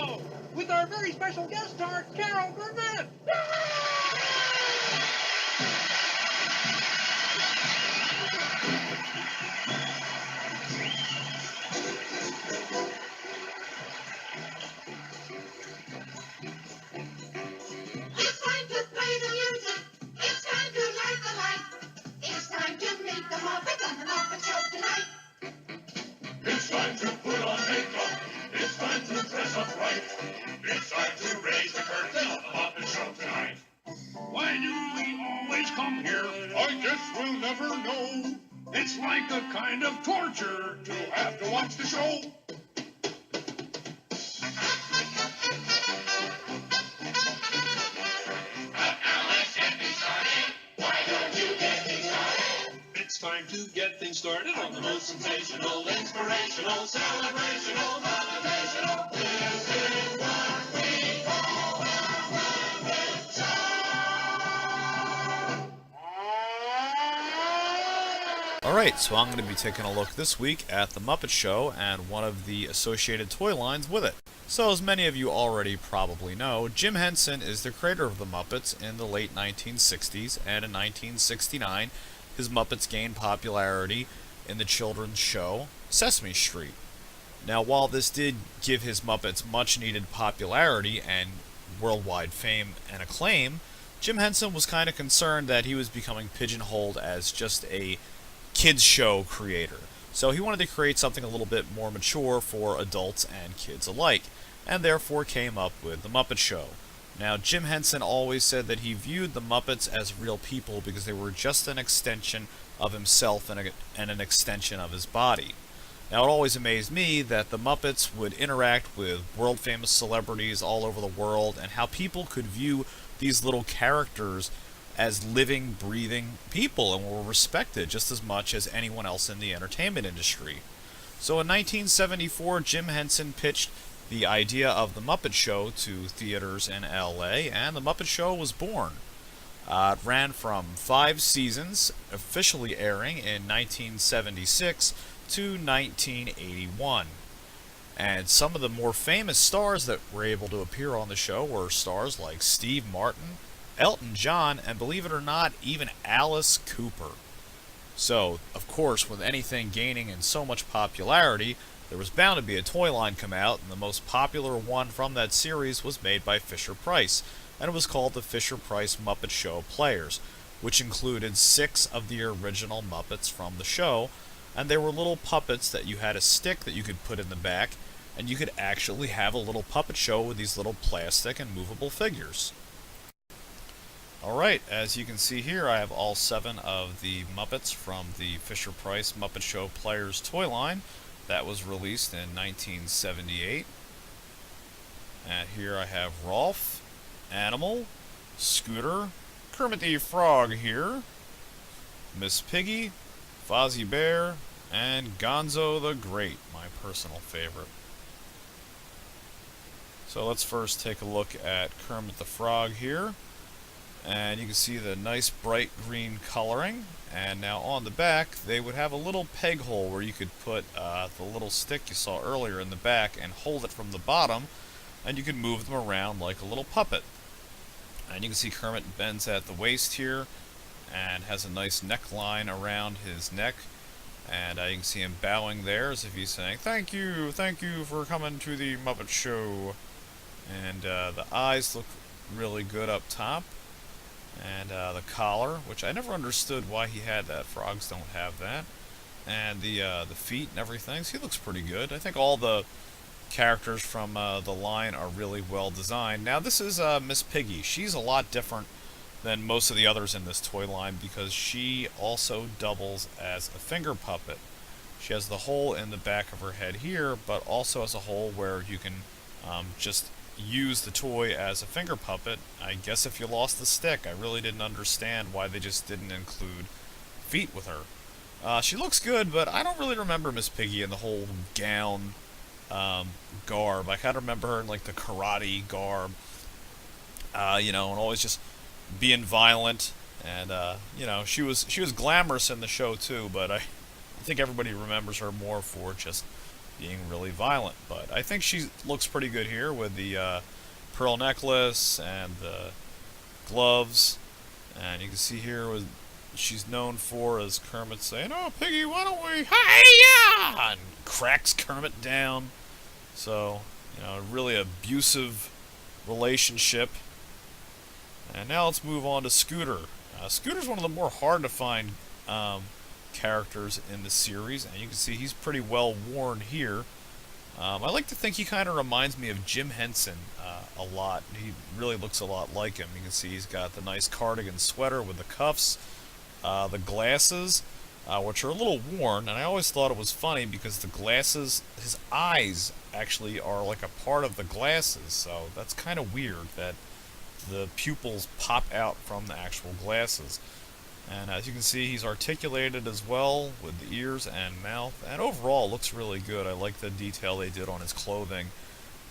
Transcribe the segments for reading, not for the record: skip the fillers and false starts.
Show with our very special guest star, Carol Burnett. It's time to play the music. It's time to light the light. It's time to meet the Muppets on the Muppet Show tonight. It's time to put on makeup. It's time to dress up right. It's time to raise the curtain on the Muppet Show tonight. Why do we always come here? I guess we'll never know. It's like a kind of torture To have to watch the show. But now let's get things started. Why don't you get things started? It's time to get things started on the most Sensational, inspirational, celebrational, motivational. This is what we call a Muppet Show. Alright, so I'm going to be taking a look this week at the Muppet Show and one of the associated toy lines with it. So, as many of you already probably know, Jim Henson is the creator of the Muppets in the late 1960s, and in 1969, his Muppets gained popularity in the children's show Sesame Street. Now, while this did give his Muppets much-needed popularity and worldwide fame and acclaim, Jim Henson was kind of concerned that he was becoming pigeonholed as just a kids show creator. So he wanted to create something a little bit more mature for adults and kids alike, and therefore came up with the Muppet Show. Now, Jim Henson always said that he viewed the Muppets as real people because they were just an extension of himself and an extension of his body. Now, it always amazed me that the Muppets would interact with world-famous celebrities all over the world, and how people could view these little characters as living, breathing people and were respected just as much as anyone else in the entertainment industry. So in 1974, Jim Henson pitched the idea of the Muppet Show to theaters in LA, and the Muppet Show was born. It ran from 5 seasons, officially airing in 1976 to 1981. And some of the more famous stars that were able to appear on the show were stars like Steve Martin, Elton John, and believe it or not, even Alice Cooper. So, of course, with anything gaining in so much popularity, there was bound to be a toy line come out, and the most popular one from that series was made by Fisher-Price, and it was called the Fisher-Price Muppet Show Players, which included 6 of the original Muppets from the show, and they were little puppets that you had a stick that you could put in the back, and you could actually have a little puppet show with these little plastic and movable figures. Alright, as you can see here, I have all 7 of the Muppets from the Fisher-Price Muppet Show Players toy line. That was released in 1978. And here I have Rolf, Animal, Scooter, Kermit the Frog here, Miss Piggy, Fozzie Bear, and Gonzo the Great, my personal favorite. So let's first take a look at Kermit the Frog here. And you can see the nice bright green coloring. And now on the back, they would have a little peg hole where you could put the little stick you saw earlier in the back and hold it from the bottom, and you could move them around like a little puppet. And you can see Kermit bends at the waist here and has a nice neckline around his neck. And you can see him bowing there as if he's saying, thank you for coming to the Muppet Show. And the eyes look really good up top. And the collar, which I never understood why he had that. Frogs don't have that. And the feet and everything. So he looks pretty good. I think all the characters from the line are really well designed. Now this is Miss Piggy. She's a lot different than most of the others in this toy line because she also doubles as a finger puppet. She has the hole in the back of her head here, but also has a hole where you can just use the toy as a finger puppet. I guess if you lost the stick, I really didn't understand why they just didn't include feet with her. She looks good, but I don't really remember Miss Piggy in the whole gown garb. I kind of remember her in like the karate garb, and always just being violent. And she was glamorous in the show too, but I think everybody remembers her more for just being really violent. But I think she looks pretty good here with the pearl necklace and the gloves. And you can see here what she's known for as Kermit saying, "Oh, Piggy, why don't we, hi-ya!" and cracks Kermit down. So, really abusive relationship. And now let's move on to Scooter. Scooter's one of the more hard to find characters in the series, and you can see he's pretty well worn here. I like to think he kind of reminds me of Jim Henson a lot. He really looks a lot like him. You can see he's got the nice cardigan sweater with the cuffs, the glasses, which are a little worn, and I always thought it was funny because the glasses, his eyes actually are like a part of the glasses, so that's kind of weird that the pupils pop out from the actual glasses. And as you can see, he's articulated as well with the ears and mouth, and overall looks really good. I like the detail they did on his clothing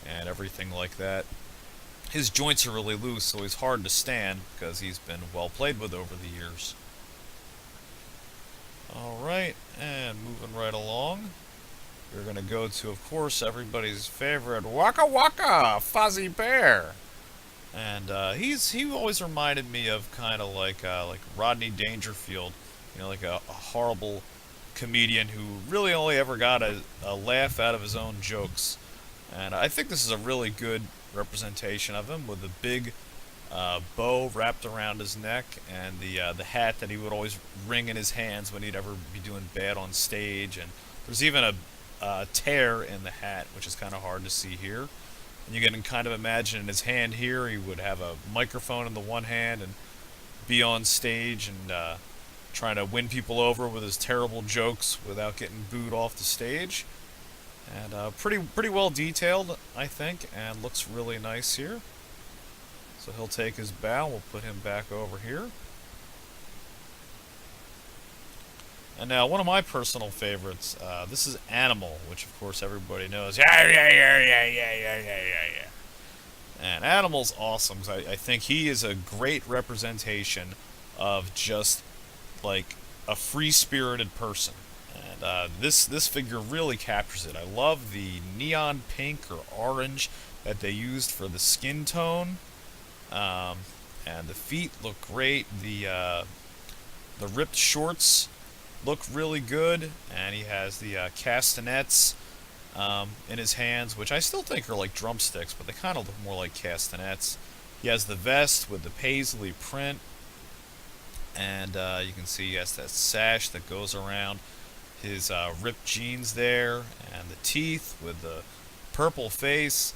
and everything like that. His joints are really loose, so he's hard to stand because he's been well played with over the years. Alright, and moving right along, we're going to go to, of course, everybody's favorite Waka Waka, Fozzie Bear. And he always reminded me of kind of like Rodney Dangerfield, like a horrible comedian who really only ever got a laugh out of his own jokes. And I think this is a really good representation of him with the big bow wrapped around his neck and the hat that he would always wring in his hands when he'd ever be doing bad on stage. And there's even a tear in the hat, which is kind of hard to see here. And you can kind of imagine in his hand here, he would have a microphone in the one hand and be on stage and trying to win people over with his terrible jokes without getting booed off the stage. And pretty well detailed, I think, and looks really nice here. So he'll take his bow. We'll put him back over here. And now, one of my personal favorites, this is Animal, which of course everybody knows. Yeah. And Animal's awesome, because I think he is a great representation of just, like, a free-spirited person. And this figure really captures it. I love the neon pink or orange that they used for the skin tone. And the feet look great. The ripped shorts look really good, and he has the castanets in his hands, which I still think are like drumsticks, but they kind of look more like castanets. He has the vest with the paisley print, and you can see he has that sash that goes around his ripped jeans there, and the teeth with the purple face.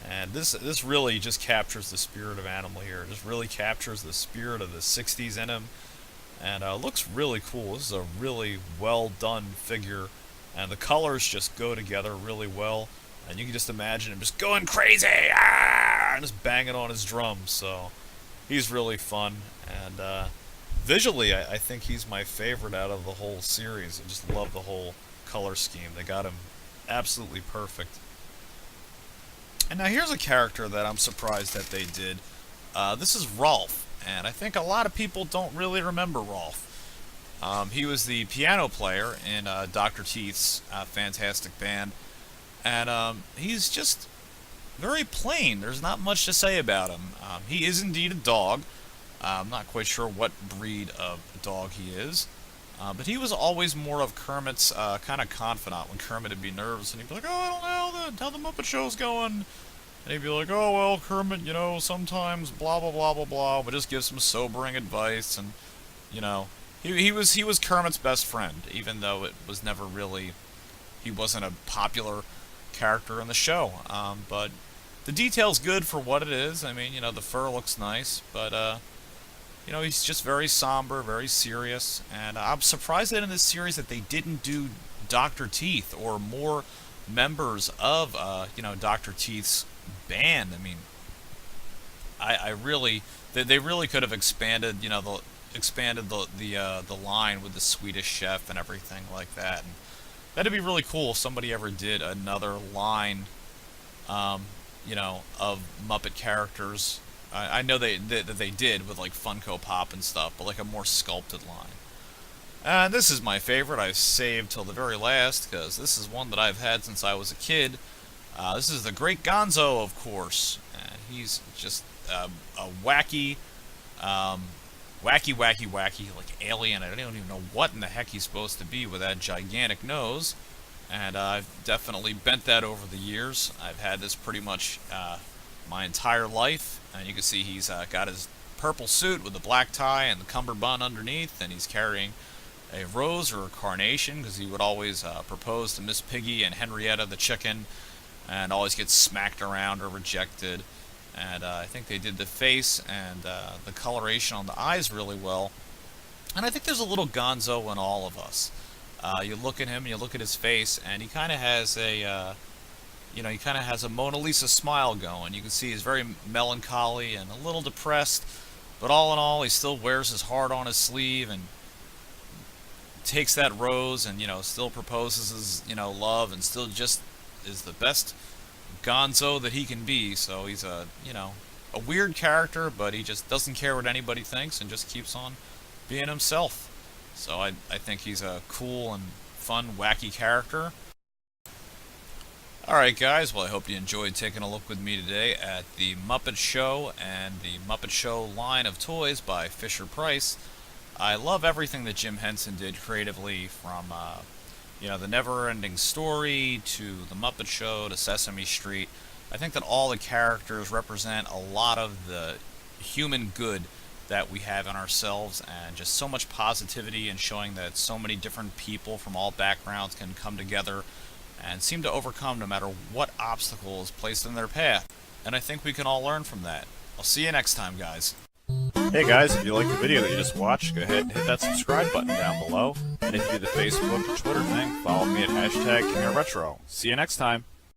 And this really just captures the spirit of Animal here. It just really captures the spirit of the 60s in him. And looks really cool. This is a really well done figure, and the colors just go together really well. And you can just imagine him just going crazy, and just banging on his drums. So he's really fun, and visually, I think he's my favorite out of the whole series. I just love the whole color scheme. They got him absolutely perfect. And now here's a character that I'm surprised that they did. This is Rolf. And I think a lot of people don't really remember Rolf. He was the piano player in Dr. Teeth's fantastic band. And he's just very plain. There's not much to say about him. He is indeed a dog. I'm not quite sure what breed of dog he is. But he was always more of Kermit's kind of confidant when Kermit would be nervous. And he'd be like, "Oh, I don't know how the Muppet Show's going." And he'd be like, "Oh, well, Kermit, sometimes blah, blah, blah, blah, blah," but just give some sobering advice. And, he was Kermit's best friend, even though it was never really, he wasn't a popular character in the show. But the detail's good for what it is. I mean, the fur looks nice, but, he's just very somber, very serious. And I'm surprised that in this series that they didn't do Dr. Teeth or more members of, Dr. Teeth's band. I mean, they really could have expanded, the line with the Swedish Chef and everything like that. And that'd be really cool if somebody ever did another line, of Muppet characters. I know that they did with like Funko Pop and stuff, but like a more sculpted line. And this is my favorite. I've saved till the very last because this is one that I've had since I was a kid. This is the Great Gonzo, of course. And he's just a wacky, like alien. I don't even know what in the heck he's supposed to be with that gigantic nose. And I've definitely bent that over the years. I've had this pretty much my entire life. And you can see he's got his purple suit with the black tie and the cummerbund underneath, and he's carrying a rose or a carnation because he would always propose to Miss Piggy and Henrietta the chicken and always get smacked around or rejected. And I think they did the face and the coloration on the eyes really well. And I think there's a little Gonzo in all of us. You look at him, you look at his face, and he kind of has a, he kind of has a Mona Lisa smile going. You can see he's very melancholy and a little depressed, but all in all, he still wears his heart on his sleeve and takes that rose and, still proposes his, love and still just is the best Gonzo that he can be. So he's a weird character, but he just doesn't care what anybody thinks and just keeps on being himself. So I think he's a cool and fun, wacky character. Alright guys, well I hope you enjoyed taking a look with me today at the Muppet Show and the Muppet Show line of toys by Fisher-Price. I love everything that Jim Henson did creatively, from the Never-Ending Story to the Muppet Show to Sesame Street. I think that all the characters represent a lot of the human good that we have in ourselves, and just so much positivity, and showing that so many different people from all backgrounds can come together and seem to overcome no matter what obstacle is placed in their path. And I think we can all learn from that. I'll see you next time, guys. Hey guys, if you liked the video that you just watched, go ahead and hit that subscribe button down below. And if you do the Facebook or Twitter thing, follow me at #KingerRetro. See you next time.